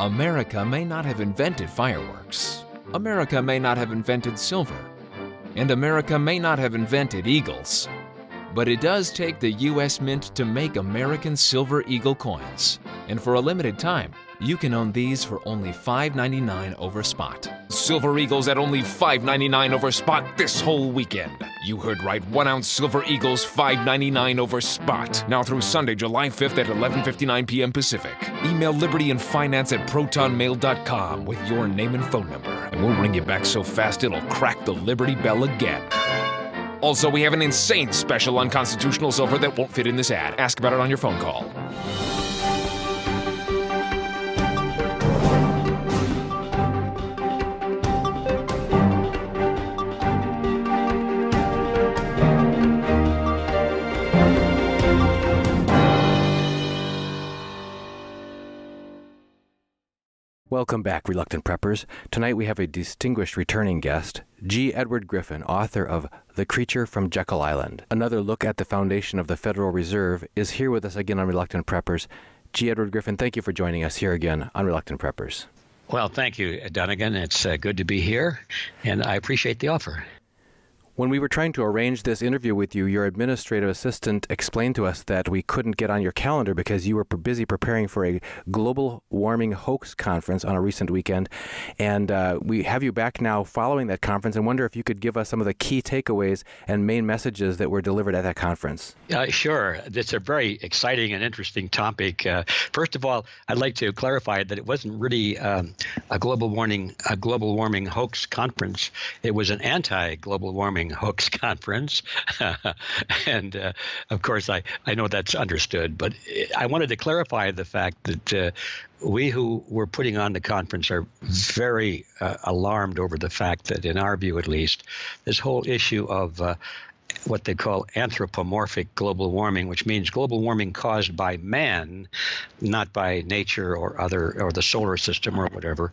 America may not have invented fireworks. America may not have invented silver. And America may not have invented eagles. But it does take the U.S. Mint to make American Silver Eagle coins. And for a limited time, you can own these for only $5.99 over spot. Silver Eagles at only $5.99 over spot this whole weekend. You heard right, 1 ounce Silver Eagles $5.99 over spot. Now through Sunday, July 5th at 11:59 p.m. Pacific. Email libertyandfinance@protonmail.com with your name and phone number. And we'll ring you back so fast it'll crack the Liberty Bell again. Also, we have an insane special on constitutional silver that won't fit in this ad. Ask about it on your phone call. Welcome back, Reluctant Preppers. Tonight we have a distinguished returning guest, G Edward Griffin, author of The Creature from Jekyll Island. Another look at the foundation of the Federal Reserve is here with us again on Reluctant Preppers. G Edward Griffin, thank you for joining us here again on Reluctant Preppers. Well, thank you, Dunnigan. It's good to be here, and I appreciate the offer. When we were trying to arrange this interview with you, your administrative assistant explained to us that we couldn't get on your calendar because you were busy preparing for a Global Warming Hoax conference on a recent weekend. And we have you back now following that conference and wonder if you could give us some of the key takeaways and main messages that were delivered at that conference. Sure. It's a very exciting and interesting topic. First of all, I'd like to clarify that it wasn't really a global warming hoax conference. It was an anti-global warming hoax conference. And of course, I know that's understood, but I wanted to clarify the fact that we who were putting on the conference are very alarmed over the fact that, in our view at least, this whole issue of what they call anthropomorphic global warming, which means global warming caused by man, not by nature or the solar system or whatever,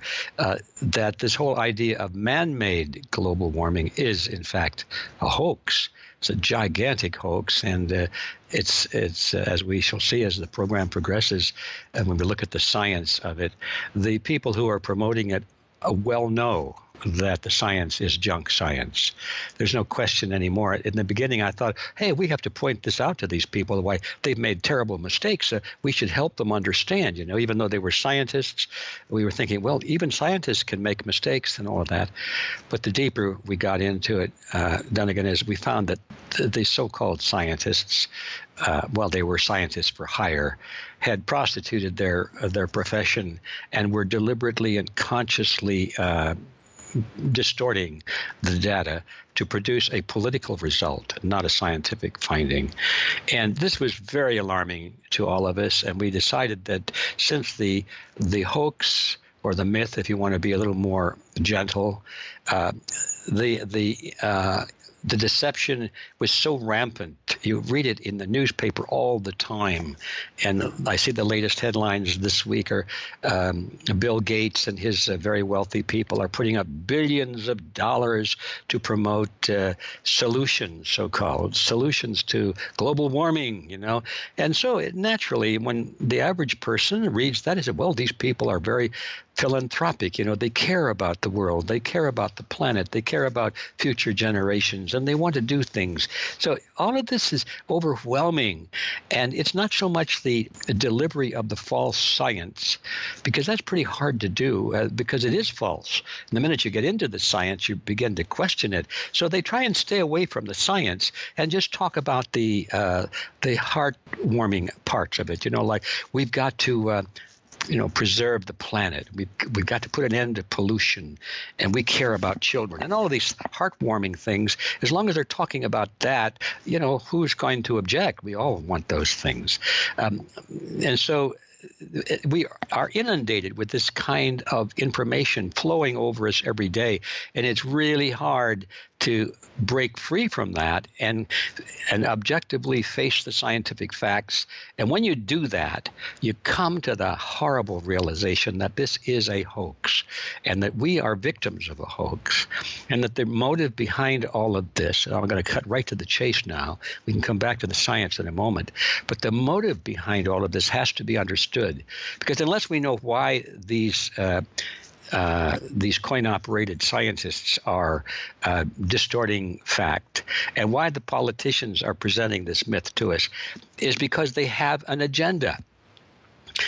that this whole idea of man-made global warming is in fact a hoax. It's a gigantic hoax, and it's as we shall see as the program progresses, and when we look at the science of it, the people who are promoting it well know that the science is junk science. There's no question anymore. In the beginning, I thought, hey, we have to point this out to these people, why they've made terrible mistakes. We should help them understand, even though they were scientists. We were thinking, well, even scientists can make mistakes and all of that. But the deeper we got into it, Dunnigan, is we found that the so-called scientists, they were scientists for hire, had prostituted their profession and were deliberately and consciously distorting the data to produce a political result, not a scientific finding. And this was very alarming to all of us, and we decided that since the hoax, or the myth, if you want to be a little more gentle, the deception was so rampant. You read it in the newspaper all the time. And I see the latest headlines this week are Bill Gates and his very wealthy people are putting up billions of dollars to promote solutions, so-called solutions to global warming, And so naturally, when the average person reads that, he said, well, these people are very philanthropic. They care about the world. They care about the planet. They care about future generations, and they want to do things. So all of this is overwhelming. And it's not so much the delivery of the false science, because that's pretty hard to do, because it is false. And the minute you get into the science, you begin to question it. So they try and stay away from the science and just talk about the heartwarming parts of it. Like we've got to preserve the planet. We've got to put an end to pollution, and we care about children, and all of these heartwarming things. As long as they're talking about that, who's going to object? We all want those things, and so we are inundated with this kind of information flowing over us every day, and it's really hard to break free from that and objectively face the scientific facts. And when you do that, you come to the horrible realization that this is a hoax and that we are victims of a hoax, and that the motive behind all of this, and I'm going to cut right to the chase now. We can come back to the science in a moment. But the motive behind all of this has to be understood understood. Because unless we know why these coin-operated scientists are distorting fact, and why the politicians are presenting this myth to us, is because they have an agenda.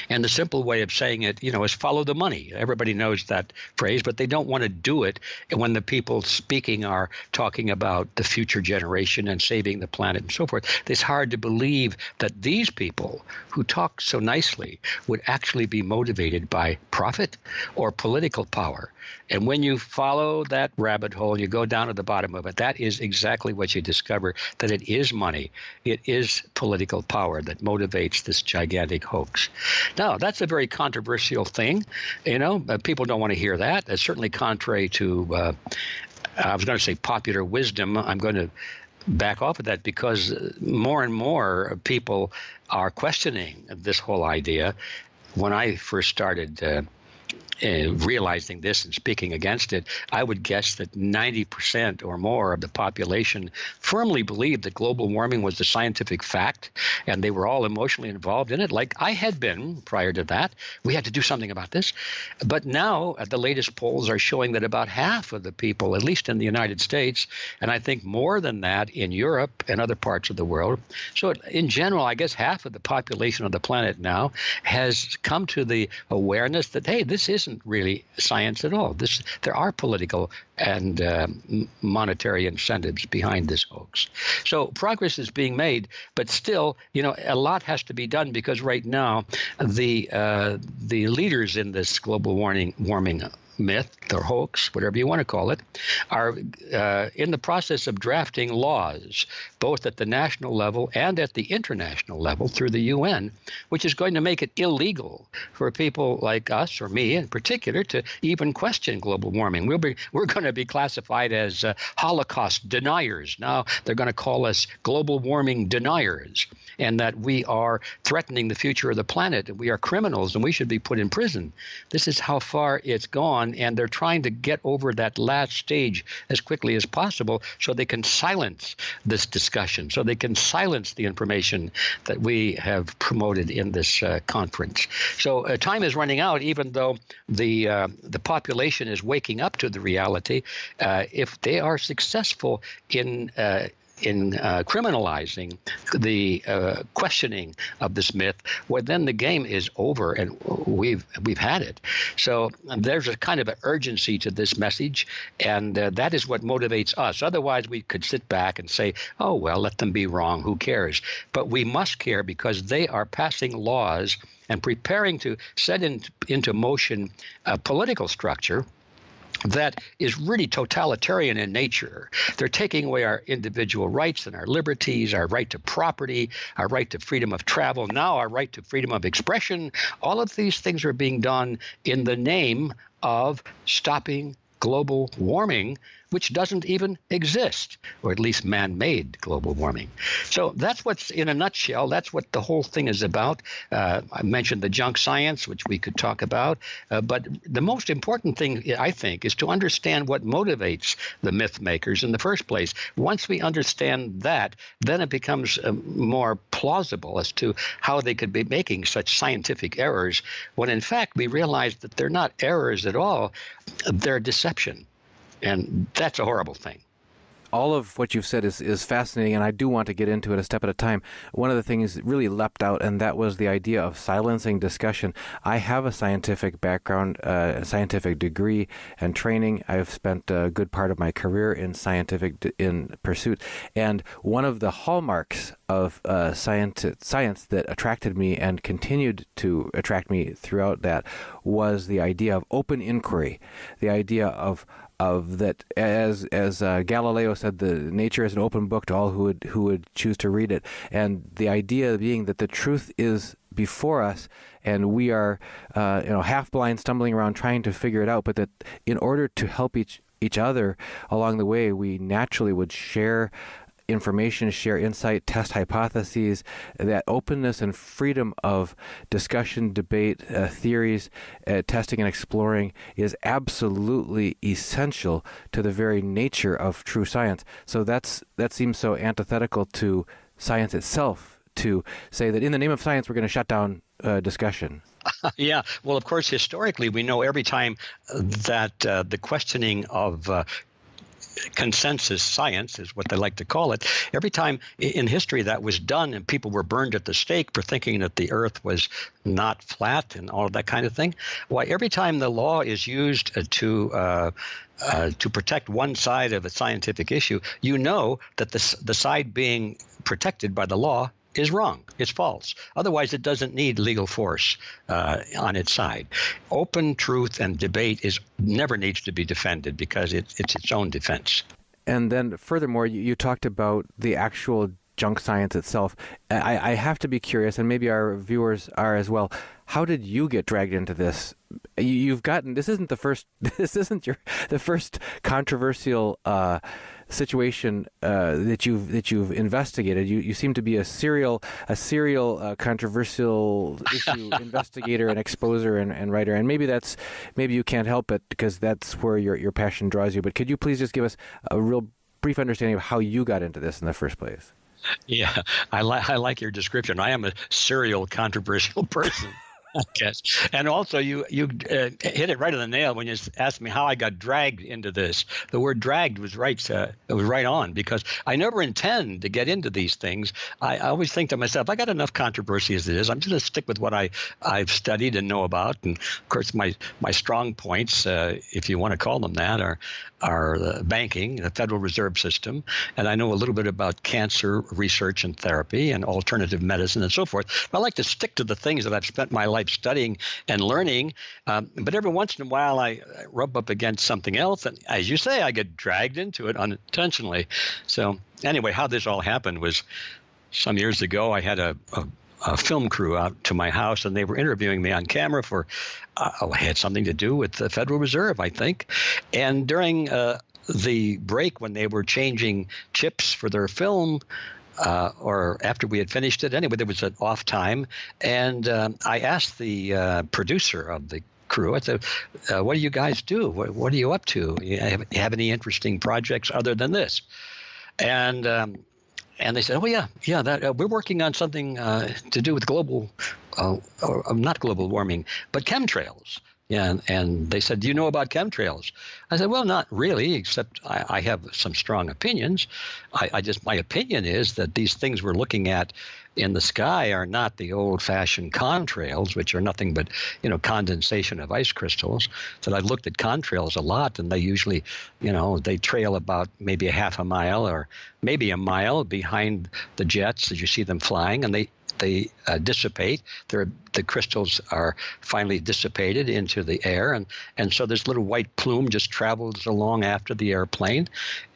And the simple way of saying it, is follow the money. Everybody knows that phrase, but they don't want to do it when the people speaking are talking about the future generation and saving the planet and so forth. It's hard to believe that these people who talk so nicely would actually be motivated by profit or political power. And when you follow that rabbit hole, you go down to the bottom of it, that is exactly what you discover, that it is money. It is political power that motivates this gigantic hoax. Now, that's a very controversial thing. People don't want to hear that. It's certainly contrary to, I was going to say popular wisdom. I'm going to back off of that because more and more people are questioning this whole idea. When I first started realizing this and speaking against it, I would guess that 90% or more of the population firmly believed that global warming was the scientific fact, and they were all emotionally involved in it, like I had been prior to that. We had to do something about this. But now, the latest polls are showing that about half of the people, at least in the United States, and I think more than that in Europe and other parts of the world, so in general, I guess half of the population of the planet now has come to the awareness that, hey, this isn't really science at all. There are political and monetary incentives behind this hoax. So progress is being made, but still, a lot has to be done because right now the leaders in this global warming myth or hoax, whatever you want to call it, are in the process of drafting laws, both at the national level and at the international level through the UN, which is going to make it illegal for people like us, or me in particular, to even question global warming. We're going to be classified as Holocaust deniers. Now they're going to call us global warming deniers, and that we are threatening the future of the planet, and we are criminals, and we should be put in prison. This is how far it's gone, and they're trying to get over that last stage as quickly as possible so they can silence this discussion, so they can silence the information that we have promoted in this conference. So time is running out, even though the population is waking up to the reality. If they are successful in criminalizing the questioning of this myth, well, then the game is over, and we've had it. So there's a kind of an urgency to this message, and that is what motivates us. Otherwise, we could sit back and say, oh, well, let them be wrong. Who cares? But we must care because they are passing laws and preparing to set into motion a political structure that is really totalitarian in nature. They're taking away our individual rights and our liberties, our right to property, our right to freedom of travel, now our right to freedom of expression. All of these things are being done in the name of stopping global warming, which doesn't even exist, or at least man-made global warming. So that's what's, in a nutshell, that's what the whole thing is about. I mentioned the junk science, which we could talk about, but the most important thing, I think, is to understand what motivates the myth makers in the first place. Once we understand that, then it becomes more plausible as to how they could be making such scientific errors, when in fact we realize that they're not errors at all, they're deception. And that's a horrible thing. All of what you've said is fascinating, and I do want to get into it a step at a time. One of the things really leapt out, and that was the idea of silencing discussion. I have a scientific background, a scientific degree and training. I've spent a good part of my career in scientific pursuit, and one of the hallmarks of science that attracted me and continued to attract me throughout that was the idea of open inquiry, the idea of that, as Galileo said, the nature is an open book to all who would choose to read it, and the idea being that the truth is before us, and we are half blind, stumbling around trying to figure it out, but that in order to help each other along the way, we naturally would share information, share insight, test hypotheses. That openness and freedom of discussion, debate, theories, testing and exploring is absolutely essential to the very nature of true science. So that seems so antithetical to science itself, to say that in the name of science we're going to shut down discussion. Yeah. Well, of course, historically, we know every time that the questioning of consensus science is what they like to call it. Every time in history that was done and people were burned at the stake for thinking that the earth was not flat and all of that kind of thing. Why, every time the law is used to protect one side of a scientific issue, you know that the side being protected by the law is wrong. It's false. Otherwise, it doesn't need legal force on its side. Open truth and debate never needs to be defended because it's its own defense. And then furthermore, you talked about the actual junk science itself. I have to be curious, and maybe our viewers are as well. How did you get dragged into this? This isn't the first controversial situation that you've investigated. You seem to be a serial controversial issue investigator and exposer and writer. And maybe you can't help it because that's where your passion draws you. But could you please just give us a real brief understanding of how you got into this in the first place? Yeah, I like your description. I am a serial controversial person. I guess. And also, you hit it right on the nail when you asked me how I got dragged into this. The word "dragged" was right. It was right on because I never intend to get into these things. I always think to myself, I got enough controversy as it is. I'm just going to stick with what I've studied and know about. And of course, my strong points, if you want to call them that, are banking, the Federal Reserve System, and I know a little bit about cancer research and therapy and alternative medicine and so forth. But I like to stick to the things that I've spent my life studying and learning, but every once in a while I rub up against something else, and as you say, I get dragged into it unintentionally. So anyway, how this all happened was some years ago. I had a film crew out to my house, and they were interviewing me on camera for had something to do with the Federal Reserve, I think. And during the break when they were changing chips for their film, or after we had finished it, anyway, there was an off time, and I asked the producer of the crew, I said, what do you guys do? What are you up to? You have any interesting projects other than this? And they said, oh, yeah, that we're working on something to do with not global warming, but chemtrails. Yeah, and they said, do you know about chemtrails? I said, well, not really, except I have some strong opinions. My opinion is that these things we're looking at in the sky are not the old-fashioned contrails, which are nothing but, condensation of ice crystals. So I've looked at contrails a lot, and they usually, they trail about maybe a half a mile or maybe a mile behind the jets as you see them flying, and they dissipate. The crystals are finally dissipated into the air, and so this little white plume just travels along after the airplane,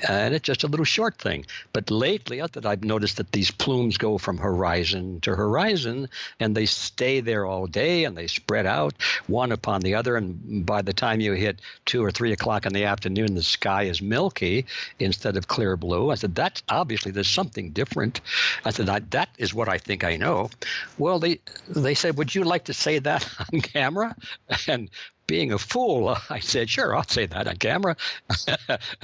and it's just a little short thing. But lately, I've noticed that these plumes go from horizon to horizon, and they stay there all day, and they spread out one upon the other, and by the time you hit 2 or 3 o'clock in the afternoon, the sky is milky instead of clear blue. I said, that's obviously there's something different. I said, that is what I think I know. Well, they said, would you like to say that on camera? And being a fool, I said, sure, I'll say that on camera,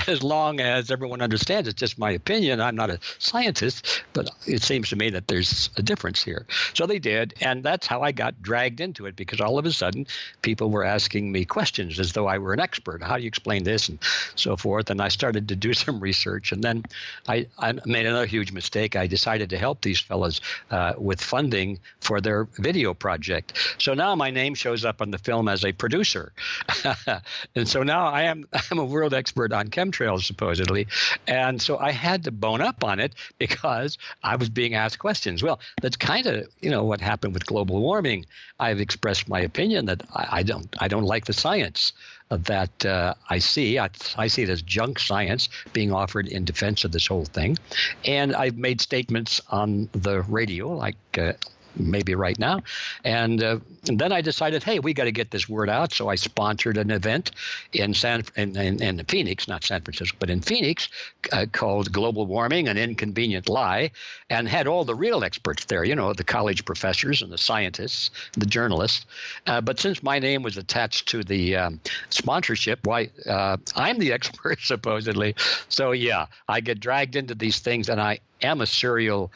as long as everyone understands it's just my opinion. I'm not a scientist, but it seems to me that there's a difference here. So they did, and that's how I got dragged into it, because all of a sudden people were asking me questions as though I were an expert. How do you explain this and so forth? And I started to do some research, and then I made another huge mistake. I decided to help these fellows with funding for their video project. So now my name shows up on the film as a producer. And so now I'm a world expert on chemtrails, supposedly. And so I had to bone up on it because I was being asked questions. Well, that's kind of, what happened with global warming. I've expressed my opinion that I don't like the science that I see. I see it as junk science being offered in defense of this whole thing. And I've made statements on the radio, like maybe right now. And then I decided, hey, we got to get this word out. So I sponsored an event in Phoenix, not San Francisco, but in Phoenix, called Global Warming, An Inconvenient Lie, and had all the real experts there, the college professors and the scientists, the journalists. But since my name was attached to the sponsorship, I'm the expert, supposedly. So, yeah, I get dragged into these things, and am a serial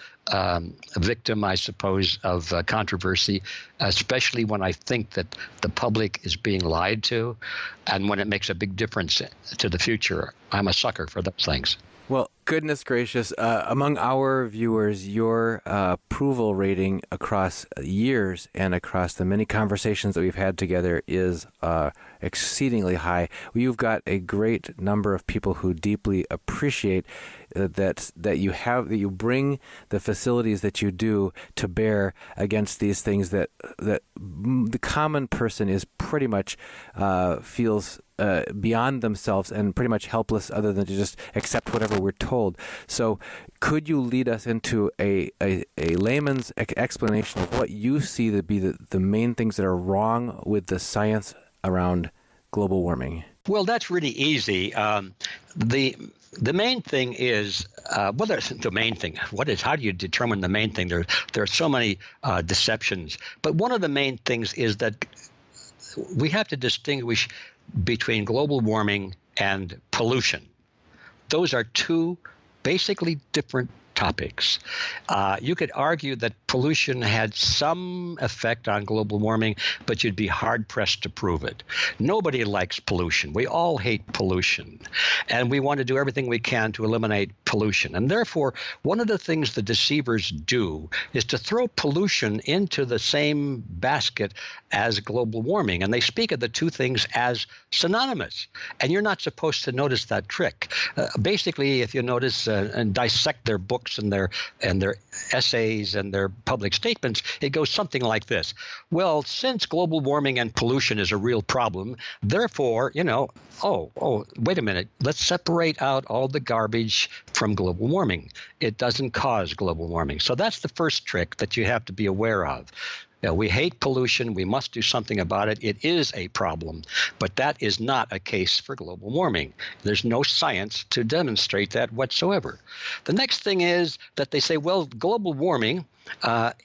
victim, I suppose, of controversy, especially when I think that the public is being lied to and when it makes a big difference to the future. I'm a sucker for those things. Well, goodness gracious, among our viewers, your approval rating across years and across the many conversations that we've had together is exceedingly high. You've got a great number of people who deeply appreciate that you bring the facilities that you do to bear against these things that the common person is pretty much feels beyond themselves and pretty much helpless other than to just accept whatever we're told. So could you lead us into a layman's explanation of what you see to be the main things that are wrong with the science around global warming? Well, that's really easy. The main thing is, the main thing. How do you determine the main thing? There are so many deceptions. But one of the main things is that we have to distinguish between global warming and pollution. Those are two basically different topics. You could argue that pollution had some effect on global warming, but you'd be hard-pressed to prove it. Nobody likes pollution. We all hate pollution, and we want to do everything we can to eliminate pollution. And therefore, one of the things the deceivers do is to throw pollution into the same basket as global warming, and they speak of the two things as synonymous. And you're not supposed to notice that trick. Basically, if you notice and dissect their books and their essays and their public statements, it goes something like this. Well, since global warming and pollution is a real problem, therefore, wait a minute, let's separate out all the garbage from global warming. It doesn't cause global warming. So that's the first trick that you have to be aware of. We hate pollution. We must do something about it. It is a problem, but that is not a case for global warming. There's no science to demonstrate that whatsoever. The next thing is that they say, well, global warming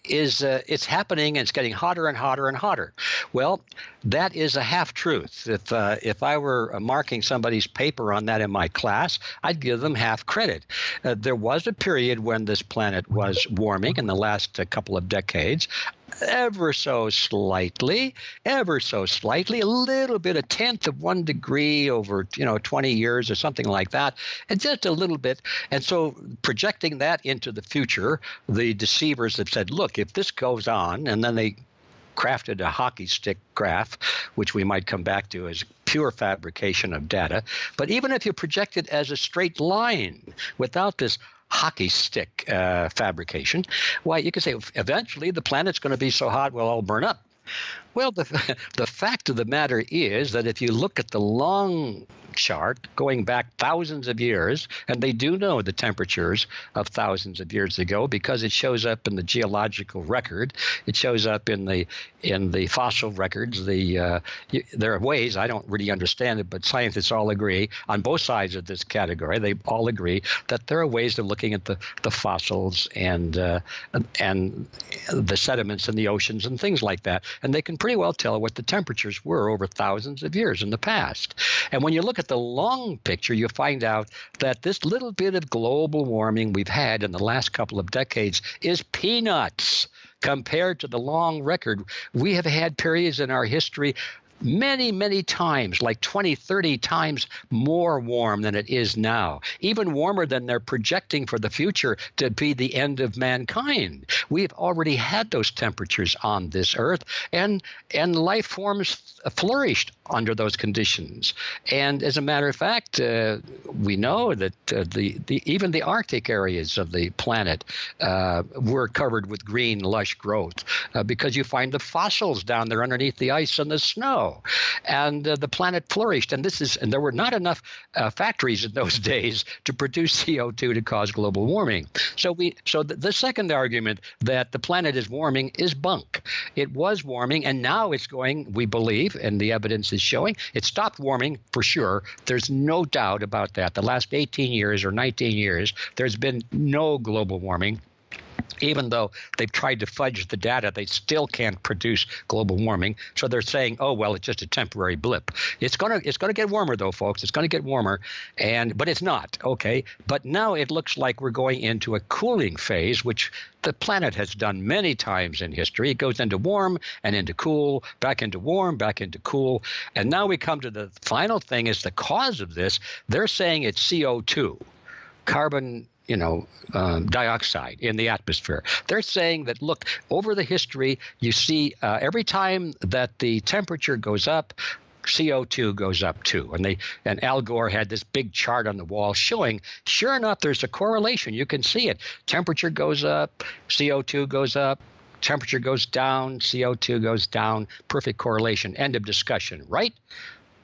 it's happening and it's getting hotter and hotter and hotter. Well, that is a half-truth. If I were marking somebody's paper on that in my class, I'd give them half credit. There was a period when this planet was warming in the last couple of decades, ever so slightly, a little bit, a tenth of 1 degree over 20 years or something like that, and just a little bit. And so projecting that into the future, the deceivers have said, look, if this goes on, and then they crafted a hockey stick graph, which we might come back to as pure fabrication of data. But even if you project it as a straight line without this hockey stick fabrication, why, you could say eventually the planet's going to be so hot we'll all burn up. Well, the fact of the matter is that if you look at the long chart going back thousands of years, and they do know the temperatures of thousands of years ago because it shows up in the geological record, it shows up in the fossil records. There are ways, I don't really understand it, but scientists all agree on both sides of this category. They all agree that there are ways of looking at the fossils and the sediments in the oceans and things like that, and they can pretty well tell what the temperatures were over thousands of years in the past. And when you look at the long picture, you find out that this little bit of global warming we've had in the last couple of decades is peanuts compared to the long record. We have had periods in our history many, many times, like 20, 30 times more warm than it is now, even warmer than they're projecting for the future to be the end of mankind. We've already had those temperatures on this earth, and life forms flourished under those conditions. And as a matter of fact, we know that even the Arctic areas of the planet were covered with green, lush growth because you find the fossils down there underneath the ice and the snow. And the planet flourished, and there were not enough factories in those days to produce CO2 to cause global warming. So the second argument that the planet is warming is bunk. It was warming, and now it's going, we believe, and the evidence is showing, it stopped warming for sure. There's no doubt about that. The last 18 years or 19 years, there's been no global warming. Even though they've tried to fudge the data, they still can't produce global warming. So they're saying, oh, well, it's just a temporary blip. It's gonna get warmer, though, folks. It's going to get warmer, but it's not, okay? But now it looks like we're going into a cooling phase, which the planet has done many times in history. It goes into warm and into cool, back into warm, back into cool. And now we come to the final thing is the cause of this. They're saying it's CO2, carbon dioxide in the atmosphere. They're saying that, look, over the history, you see every time that the temperature goes up, CO2 goes up too. And Al Gore had this big chart on the wall showing, sure enough, there's a correlation. You can see it. Temperature goes up, CO2 goes up. Temperature goes down, CO2 goes down. Perfect correlation. End of discussion, right?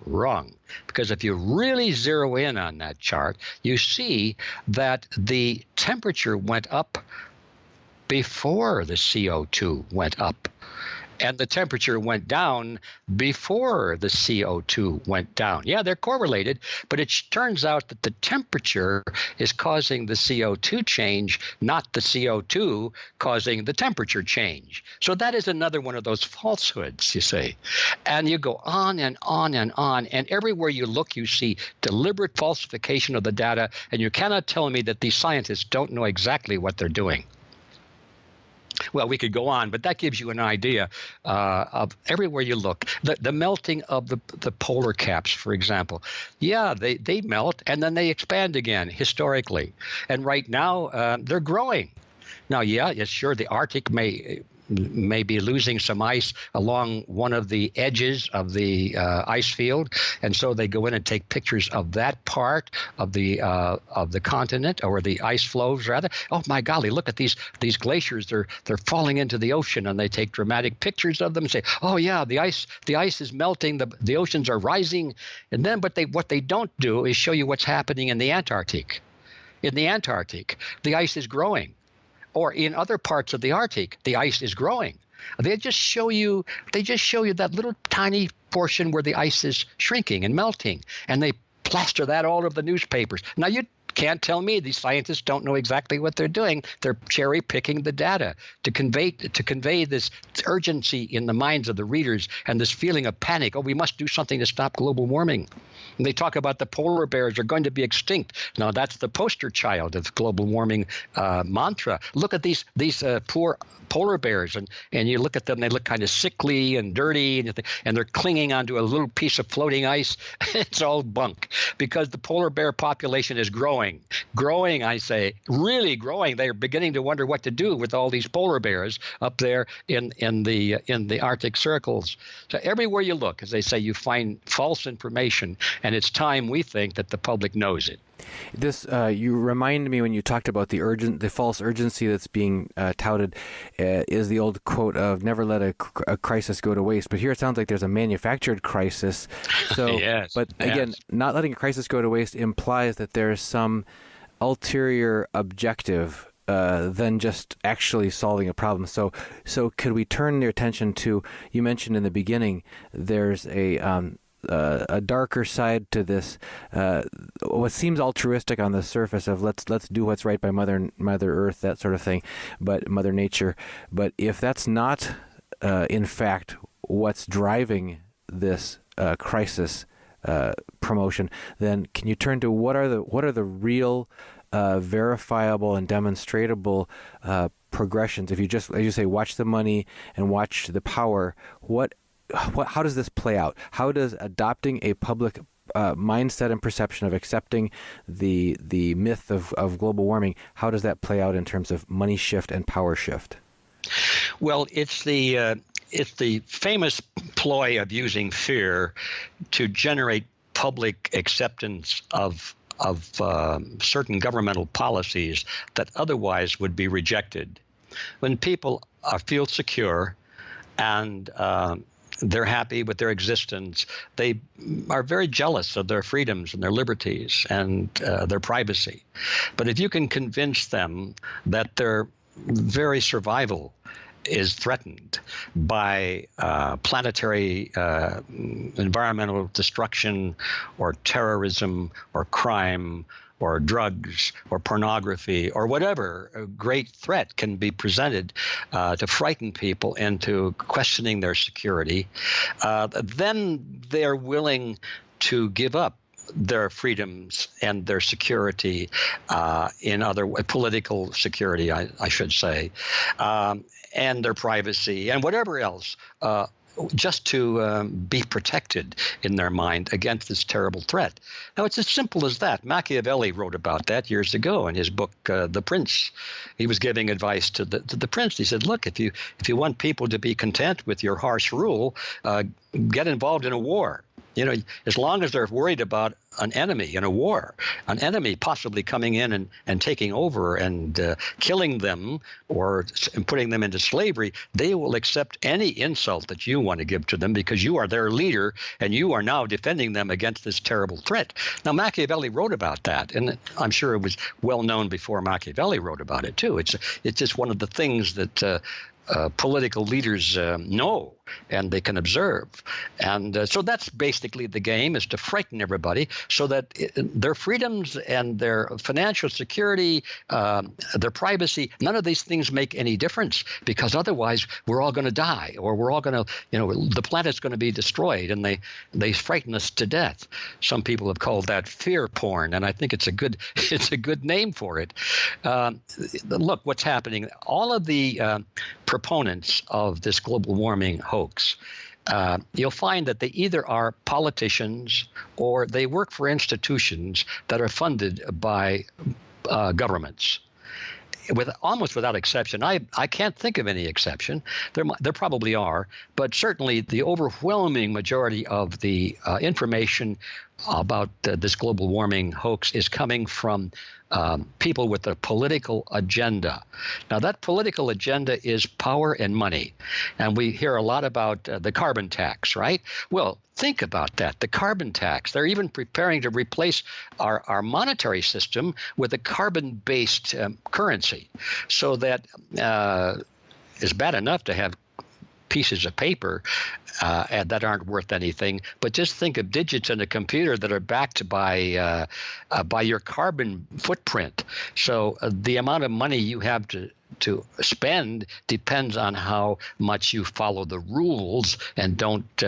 Wrong. Because if you really zero in on that chart, you see that the temperature went up before the CO2 went up. And the temperature went down before the CO2 went down. Yeah, they're correlated, but it turns out that the temperature is causing the CO2 change, not the CO2 causing the temperature change. So that is another one of those falsehoods, you see. And you go on and on and on, and everywhere you look, you see deliberate falsification of the data, and you cannot tell me that these scientists don't know exactly what they're doing. Well, we could go on, but that gives you an idea of everywhere you look. The melting of the polar caps, for example. Yeah, they melt and then they expand again historically. And right now, they're growing. Now, yeah, sure, the Arctic may be losing some ice along one of the edges of the ice field, and so they go in and take pictures of that part of the continent, or the ice flows rather. Oh my golly, look at these glaciers! They're falling into the ocean, and they take dramatic pictures of them and say, oh yeah, the ice is melting, the oceans are rising, and then what they don't do is show you what's happening in the Antarctic. In the Antarctic, the ice is growing. Or in other parts of the Arctic, the ice is growing. They just show you that little tiny portion where the ice is shrinking and melting, and they plaster that all over the newspapers. Now you can't tell me these scientists don't know exactly what they're doing. They're cherry picking the data to convey this urgency in the minds of the readers and this feeling of panic. Oh, we must do something to stop global warming. And they talk about the polar bears are going to be extinct. Now, that's the poster child of global warming mantra. Look at these poor polar bears, and you look at them, they look kind of sickly and dirty, and they're clinging onto a little piece of floating ice. It's all bunk, because the polar bear population is growing, I say, really growing. They're beginning to wonder what to do with all these polar bears up there in the Arctic circles. So everywhere you look, as they say, you find false information, and it's time, we think, that the public knows it. This you remind me when you talked about the false urgency that's being touted is the old quote of "never let a crisis go to waste." But here it sounds like there's a manufactured crisis. So, yes, but again, not letting a crisis go to waste implies that there's some ulterior objective than just actually solving a problem. So could we turn your attention to? You mentioned in the beginning there's a darker side to this, what seems altruistic on the surface of let's do what's right by Mother Earth, that sort of thing, but Mother Nature. But if that's not, in fact, what's driving this crisis promotion, then can you turn to what are the real, verifiable and demonstrable progressions? If you just, as you say, watch the money and watch the power, how does this play out? How does adopting a public mindset and perception of accepting the myth of global warming, how does that play out in terms of money shift and power shift? Well, it's the famous ploy of using fear to generate public acceptance of certain governmental policies that otherwise would be rejected. When people feel secure and they're happy with their existence, they are very jealous of their freedoms and their liberties and their privacy. But if you can convince them that their very survival is threatened by planetary environmental destruction or terrorism or crime or drugs or pornography or whatever great threat can be presented to frighten people into questioning their security, then they're willing to give up their freedoms and their security, in other political security, I should say, and their privacy and whatever else, just to be protected in their mind against this terrible threat. Now, it's as simple as that. Machiavelli wrote about that years ago in his book, The Prince. He was giving advice to the prince. He said, look, if you want people to be content with your harsh rule, get involved in a war. As long as they're worried about an enemy in a war, an enemy possibly coming in and taking over and killing them and putting them into slavery, they will accept any insult that you want to give to them because you are their leader and you are now defending them against this terrible threat. Now, Machiavelli wrote about that, and I'm sure it was well known before Machiavelli wrote about it, too. It's just one of the things that political leaders know and they can observe. And so that's basically the game, is to frighten everybody so that their freedoms and their financial security, their privacy, none of these things make any difference, because otherwise we're all going to die, or we're all going to, the planet's going to be destroyed, and they frighten us to death. Some people have called that fear porn, and I think it's a good name for it. Look, what's happening. All of the proponents of this global warming hoax, you'll find that they either are politicians or they work for institutions that are funded by governments. Almost without exception. I can't think of any exception. There probably are, but certainly the overwhelming majority of the information about this global warming hoax is coming from people with a political agenda. Now, that political agenda is power and money. And we hear a lot about the carbon tax, right? Well, think about that. The carbon tax. They're even preparing to replace our monetary system with a carbon-based currency, so that it's bad enough to have pieces of paper and that aren't worth anything, but just think of digits in a computer that are backed by your carbon footprint. So the amount of money you have to spend depends on how much you follow the rules and don't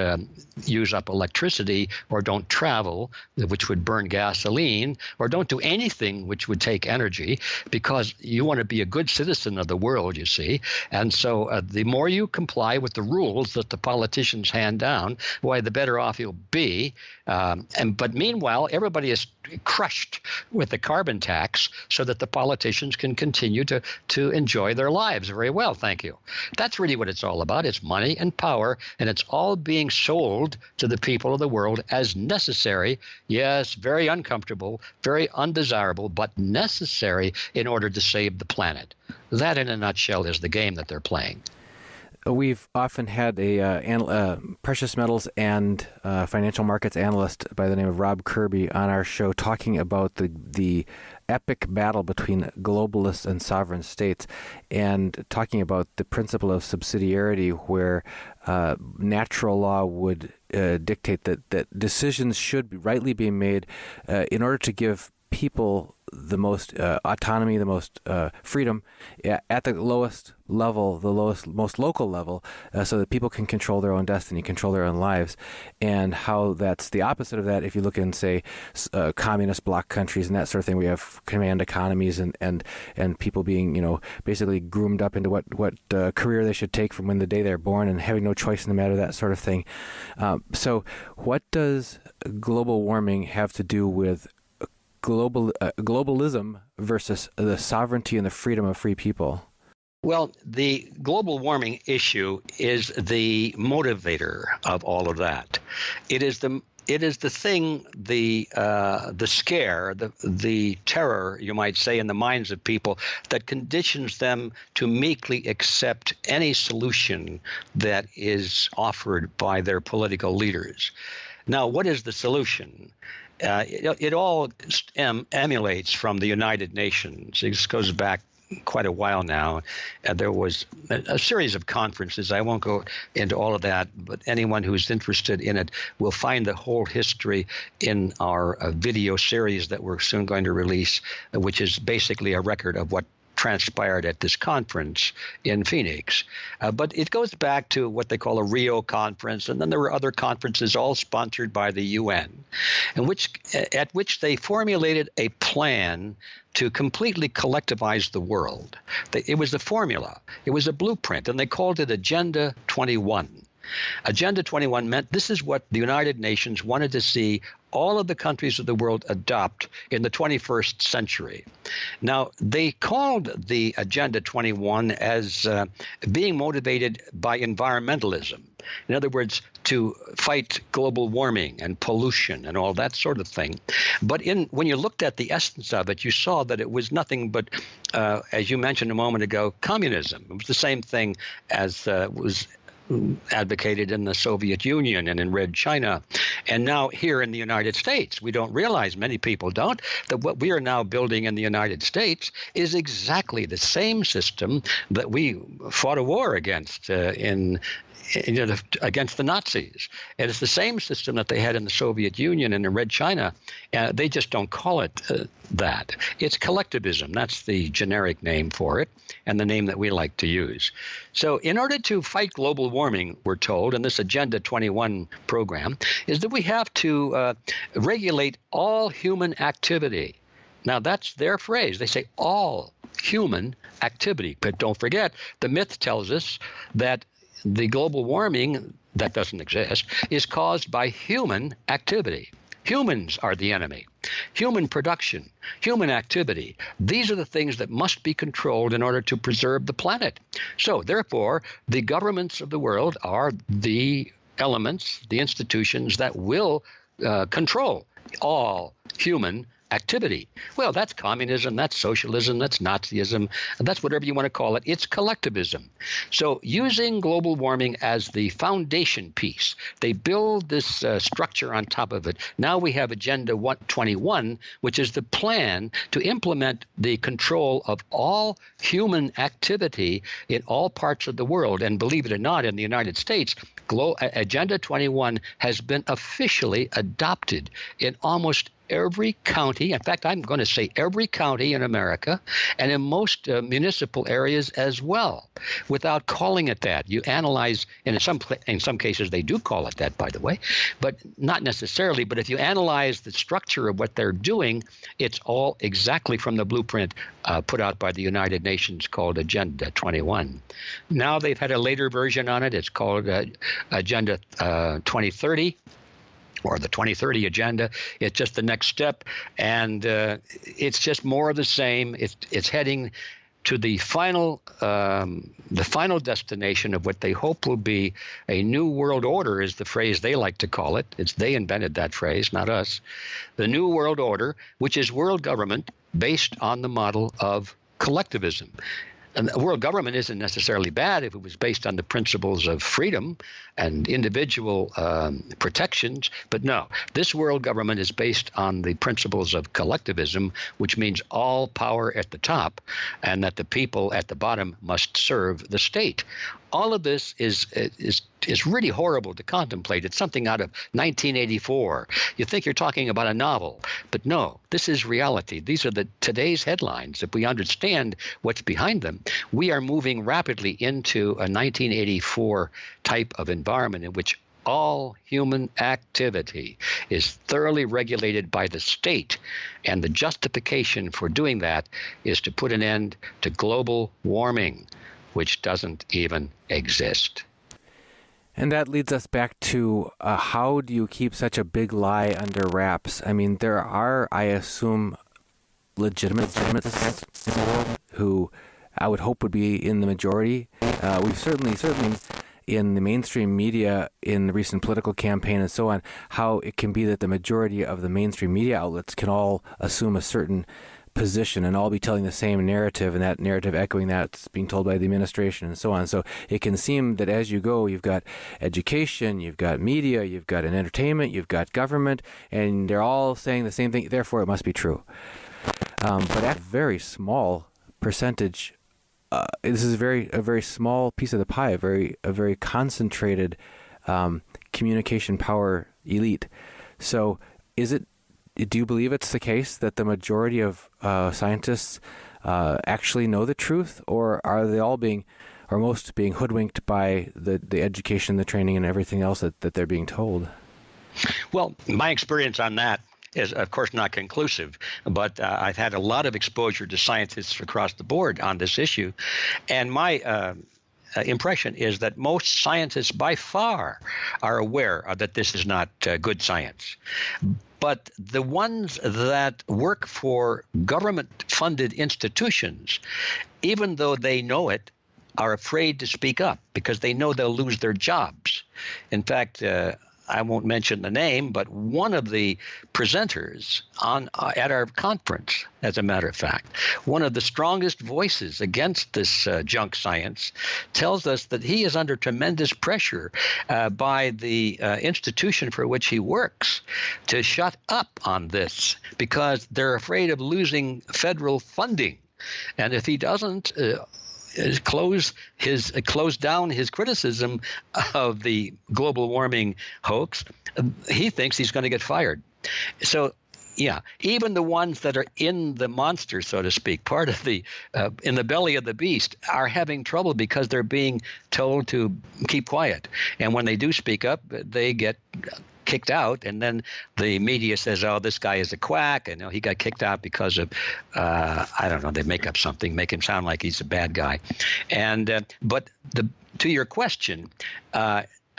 use up electricity, or don't travel, which would burn gasoline, or don't do anything which would take energy, because you want to be a good citizen of the world, you see. And so the more you comply with the rules that the politicians hand down, why, the better off you'll be. But meanwhile, everybody is crushed with the carbon tax so that the politicians can continue to enjoy their lives. Very well, thank you. That's really what it's all about. It's money and power, and it's all being sold to the people of the world as necessary. Yes, very uncomfortable, very undesirable, but necessary in order to save the planet. That, in a nutshell, is the game that they're playing. We've often had a precious metals and financial markets analyst by the name of Rob Kirby on our show, talking about the epic battle between globalists and sovereign states, and talking about the principle of subsidiarity, where natural law would dictate that decisions should rightly be made in order to give people the most autonomy, the most freedom at the lowest level, most local level, so that people can control their own destiny, control their own lives. And how that's the opposite of that if you look in, say, communist bloc countries and that sort of thing. We have command economies and people being, basically groomed up into what career they should take from when the day they're born, and having no choice in the matter, that sort of thing. So what does global warming have to do with globalism versus the sovereignty and the freedom of free people? Well, the global warming issue is the motivator of all of that. It is the thing, the scare, the terror, you might say, in the minds of people that conditions them to meekly accept any solution that is offered by their political leaders. Now, what is the solution? It all emulates from the United Nations. It goes back quite a while now. There was a series of conferences. I won't go into all of that, but anyone who's interested in it will find the whole history in our video series that we're soon going to release, which is basically a record of what transpired at this conference in Phoenix. But it goes back to what they call a Rio conference, and then there were other conferences all sponsored by the UN, at which they formulated a plan to completely collectivize the world. It was a formula. It was a blueprint, and they called it Agenda 21. Agenda 21 meant this is what the United Nations wanted to see all of the countries of the world adopt in the 21st century. Now, they called the Agenda 21 as being motivated by environmentalism. In other words, to fight global warming and pollution and all that sort of thing. But when you looked at the essence of it, you saw that it was nothing but, as you mentioned a moment ago, communism. It was the same thing as was advocated in the Soviet Union and in Red China. And now here in the United States, we don't realize, many people don't, that what we are now building in the United States is exactly the same system that we fought a war against against the Nazis. And it's the same system that they had in the Soviet Union and in Red China. They just don't call it that. It's collectivism. That's the generic name for it, and the name that we like to use. So in order to fight global warming, we're told, in this Agenda 21 program, is that we have to regulate all human activity. Now, that's their phrase. They say all human activity. But don't forget, the myth tells us that the global warming that doesn't exist is caused by human activity. Humans are the enemy. Human production, human activity, these are the things that must be controlled in order to preserve the planet. So, therefore, the governments of the world are the elements, the institutions that will control all human activity. Well, that's communism, that's socialism, that's Nazism, that's whatever you want to call it. It's collectivism. So using global warming as the foundation piece, they build this structure on top of it. Now we have Agenda 21, which is the plan to implement the control of all human activity in all parts of the world. And believe it or not, in the United States, Agenda 21 has been officially adopted in almost every county. In fact, I'm going to say every county in America, and in most municipal areas as well, without calling it that. You analyze, and in some cases they do call it that, by the way, but not necessarily. But if you analyze the structure of what they're doing, it's all exactly from the blueprint put out by the United Nations called Agenda 21. Now they've had a later version on it. It's called Agenda 2030. Or the 2030 Agenda. It's just the next step, and it's just more of the same. It's heading to the final destination of what they hope will be a new world order, is the phrase they like to call it. They invented that phrase, not us. The new world order, which is world government based on the model of collectivism. And world government isn't necessarily bad if it was based on the principles of freedom and individual protections. But no, this world government is based on the principles of collectivism, which means all power at the top and that the people at the bottom must serve the state. All of this is really horrible to contemplate. It's something out of 1984. You think you're talking about a novel, but no, this is reality. These are today's headlines. If we understand what's behind them, we are moving rapidly into a 1984 type of environment in which all human activity is thoroughly regulated by the state, and the justification for doing that is to put an end to global warming, which doesn't even exist. And that leads us back to how do you keep such a big lie under wraps? I mean, there are, I assume, legitimate who I would hope would be in the majority. We've certainly in the mainstream media, in the recent political campaign and so on, how it can be that the majority of the mainstream media outlets can all assume a certain position and all be telling the same narrative, and that narrative echoing that's being told by the administration and so on. So it can seem that as you go, you've got education, you've got media, you've got an entertainment, you've got government, and they're all saying the same thing, therefore it must be true. But at a very small percentage. This is a very small piece of the pie, a very concentrated communication power elite. So, do you believe it's the case that the majority of scientists actually know the truth, or are they all most being hoodwinked by the education, the training, and everything else that they're being told? Well, my experience on that is, of course, not conclusive, but I've had a lot of exposure to scientists across the board on this issue. And my impression is that most scientists by far are aware that this is not good science. But the ones that work for government-funded institutions, even though they know it, are afraid to speak up because they know they'll lose their jobs. In fact, I won't mention the name, but one of the presenters at our conference, as a matter of fact, one of the strongest voices against this junk science, tells us that he is under tremendous pressure by the institution for which he works to shut up on this because they're afraid of losing federal funding. And if he doesn't close down his criticism of the global warming hoax, he thinks he's going to get fired. So, yeah, even the ones that are in the monster, so to speak, part of the in the belly of the beast, are having trouble because they're being told to keep quiet. And when they do speak up, they get kicked out, and then the media says, "Oh, this guy is a quack," and he got kicked out because of I don't know. They make up something, make him sound like he's a bad guy. And but to your question,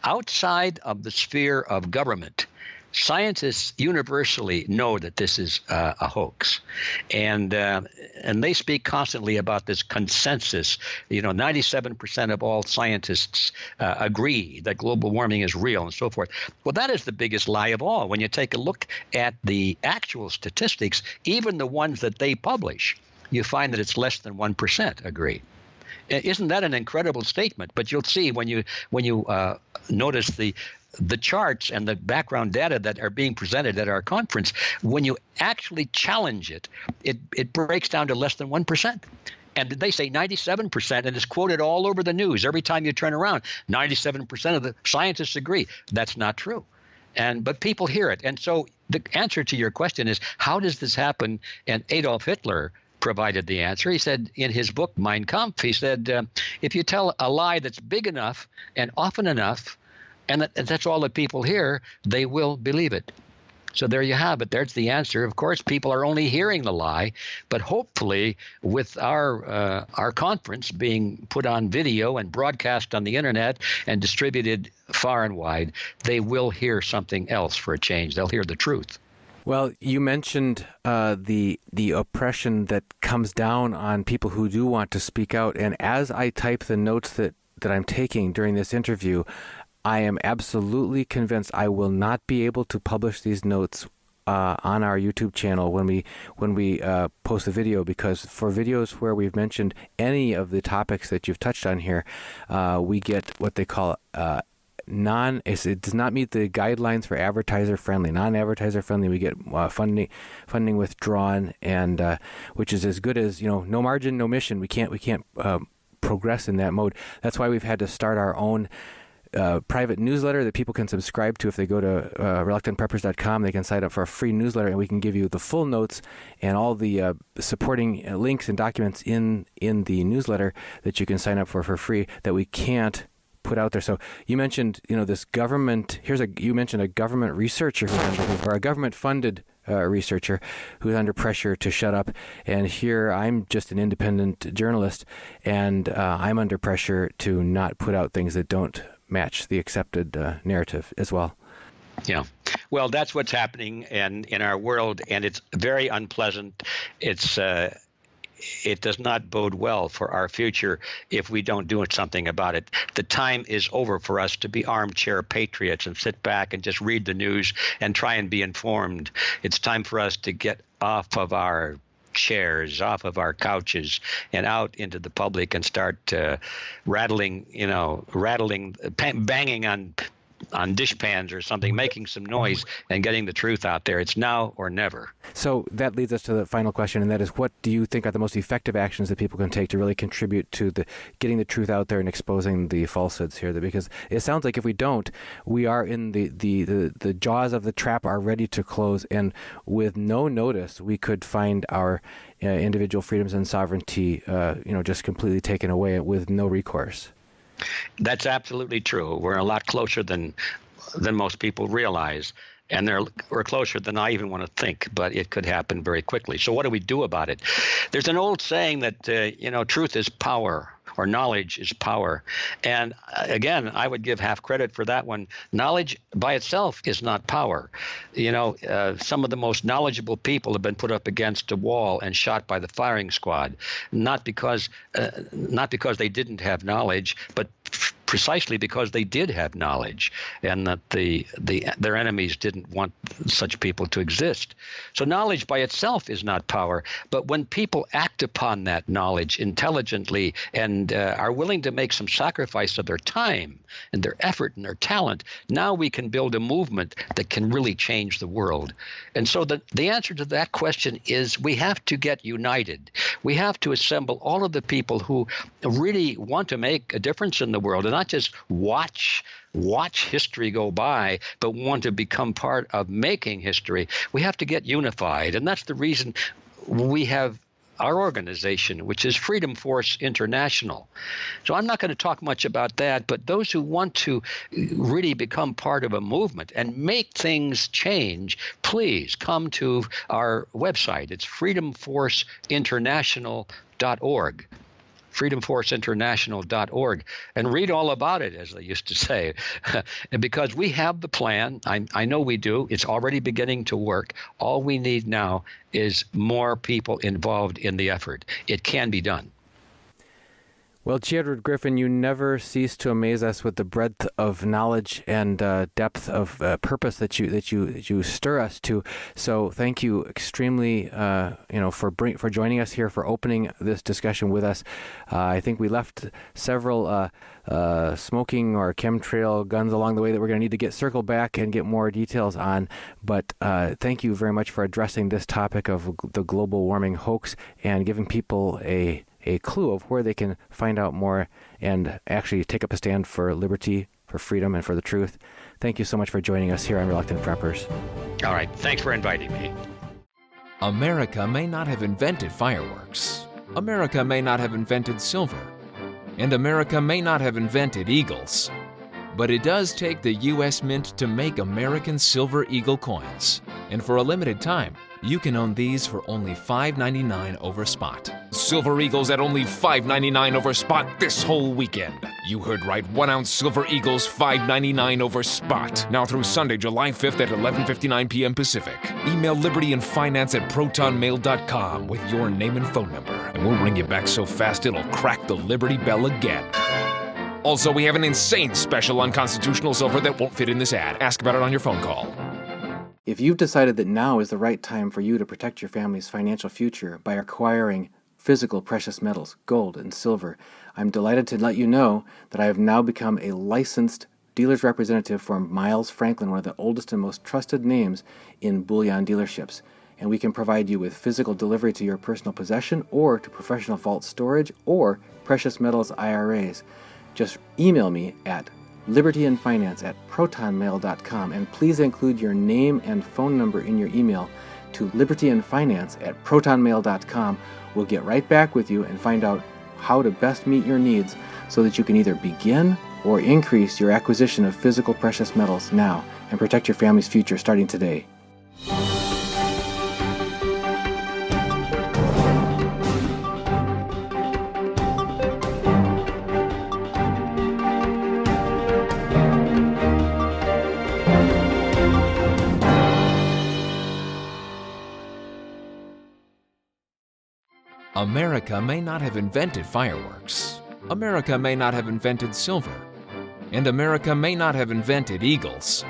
outside of the sphere of government, scientists universally know that this is a hoax, and they speak constantly about this consensus. 97% of all scientists agree that global warming is real, and so forth. Well, that is the biggest lie of all. When you take a look at the actual statistics, even the ones that they publish, you find that it's less than 1% agree. Isn't that an incredible statement? But you'll see when you notice the charts and the background data that are being presented at our conference, when you actually challenge it, it breaks down to less than 1%. And they say 97%, and it's quoted all over the news. Every time you turn around, 97% of the scientists agree. That's not true. But people hear it. And so the answer to your question is, how does this happen? And Adolf Hitler provided the answer. He said in his book, Mein Kampf, he said, if you tell a lie that's big enough and often enough, and that's all that people hear, they will believe it. So there you have it. There's the answer. Of course, people are only hearing the lie, but hopefully with our conference being put on video and broadcast on the internet and distributed far and wide, they will hear something else for a change. They'll hear the truth. Well, you mentioned the oppression that comes down on people who do want to speak out. And as I type the notes that I'm taking during this interview, I am absolutely convinced I will not be able to publish these notes on our YouTube channel when we post the video, because for videos where we've mentioned any of the topics that you've touched on here, we get what they call it does not meet the guidelines for non-advertiser friendly. We get funding withdrawn, and which is as good as no margin, no mission. We can't progress in that mode. That's why we've had to start our own private newsletter that people can subscribe to. If they go to reluctantpreppers.com, they can sign up for a free newsletter, and we can give you the full notes and all the supporting links and documents in the newsletter that you can sign up for free that we can't put out there. So you mentioned this government. You mentioned a government researcher or a government-funded researcher who's under pressure to shut up, and here I'm just an independent journalist, and I'm under pressure to not put out things that don't match the accepted narrative as well. Yeah. Well, that's what's happening in our world, and it's very unpleasant. It does not bode well for our future if we don't do something about it. The time is over for us to be armchair patriots and sit back and just read the news and try and be informed. It's time for us to get off of our chairs, off of our couches, and out into the public and start banging on on dishpans or something, making some noise and getting the truth out there. It's now or never. So that leads us to the final question, and that is, what do you think are the most effective actions that people can take to really contribute to the getting the truth out there and exposing the falsehoods here? Because it sounds like if we don't, we are in the jaws of the trap are ready to close, and with no notice, we could find our individual freedoms and sovereignty, just completely taken away with no recourse. That's absolutely true. We're a lot closer than most people realize. And we're closer than I even want to think, but it could happen very quickly. So what do we do about it? There's an old saying that, truth is power, or knowledge is power. And again, I would give half credit for that one. Knowledge by itself is not power. Some of the most knowledgeable people have been put up against a wall and shot by the firing squad, not because they didn't have knowledge, but precisely because they did have knowledge, and that their enemies didn't want such people to exist. So knowledge by itself is not power, but when people act upon that knowledge intelligently and are willing to make some sacrifice of their time and their effort and their talent, now we can build a movement that can really change the world. And so the answer to that question is we have to get united. We have to assemble all of the people who really want to make a difference in the world, and not just watch history go by, but want to become part of making history. We have to get unified, and that's the reason we have our organization, which is Freedom Force International. So I'm not going to talk much about that, but those who want to really become part of a movement and make things change, please come to our website. It's freedomforceinternational.org. freedomforceinternational.org, and read all about it, as they used to say. Because we have the plan. I know we do. It's already beginning to work. All we need now is more people involved in the effort. It can be done. Well, G Edward Griffin, you never cease to amaze us with the breadth of knowledge and depth of purpose that you stir us to. So, thank you extremely, for joining us here, for opening this discussion with us. I think we left several smoking or chemtrail guns along the way that we're going to need to get circled back and get more details on. But thank you very much for addressing this topic of the global warming hoax and giving people a clue of where they can find out more and actually take up a stand for liberty, for freedom, and for the truth. Thank you so much for joining us here on Reluctant Preppers. All right. Thanks for inviting me. America may not have invented fireworks. America may not have invented silver. And America may not have invented eagles. But it does take the U.S. Mint to make American Silver Eagle coins. And for a limited time, you can own these for only $5.99 over spot. Silver Eagles at only $5.99 over spot this whole weekend. You heard right, 1 ounce Silver Eagles $5.99 over spot. Now through Sunday, July 5th at 11:59 p.m. Pacific. Email libertyandfinance@protonmail.com with your name and phone number, and we'll ring you back so fast it'll crack the Liberty Bell again. Also, we have an insane special on constitutional silver that won't fit in this ad. Ask about it on your phone call. If you've decided that now is the right time for you to protect your family's financial future by acquiring physical precious metals, gold and silver, I'm delighted to let you know that I have now become a licensed dealer's representative for Miles Franklin, one of the oldest and most trusted names in bullion dealerships. And we can provide you with physical delivery to your personal possession or to professional vault storage or precious metals IRAs. Just email me at libertyandfinance@protonmail.com, and please include your name and phone number in your email to libertyandfinance@protonmail.com. We'll get right back with you and find out how to best meet your needs so that you can either begin or increase your acquisition of physical precious metals now and protect your family's future starting today. America may not have invented fireworks. America may not have invented silver. And America may not have invented eagles.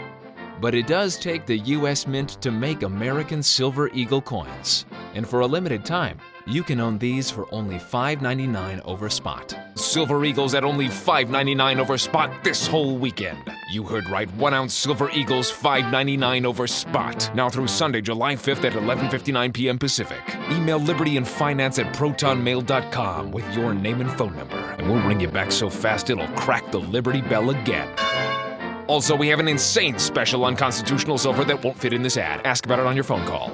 But it does take the U.S. Mint to make American Silver Eagle coins. And for a limited time, You can own these for only $5.99 over spot. Silver Eagles at only $5.99 over spot this whole weekend. You heard right, 1 ounce Silver Eagles $5.99 over spot. Now through Sunday, July 5th at 11:59 p.m. Pacific. Email libertyandfinance@protonmail.com with your name and phone number, and we'll ring you back so fast it'll crack the Liberty Bell again. Also, we have an insane special on constitutional silver that won't fit in this ad. Ask about it on your phone call.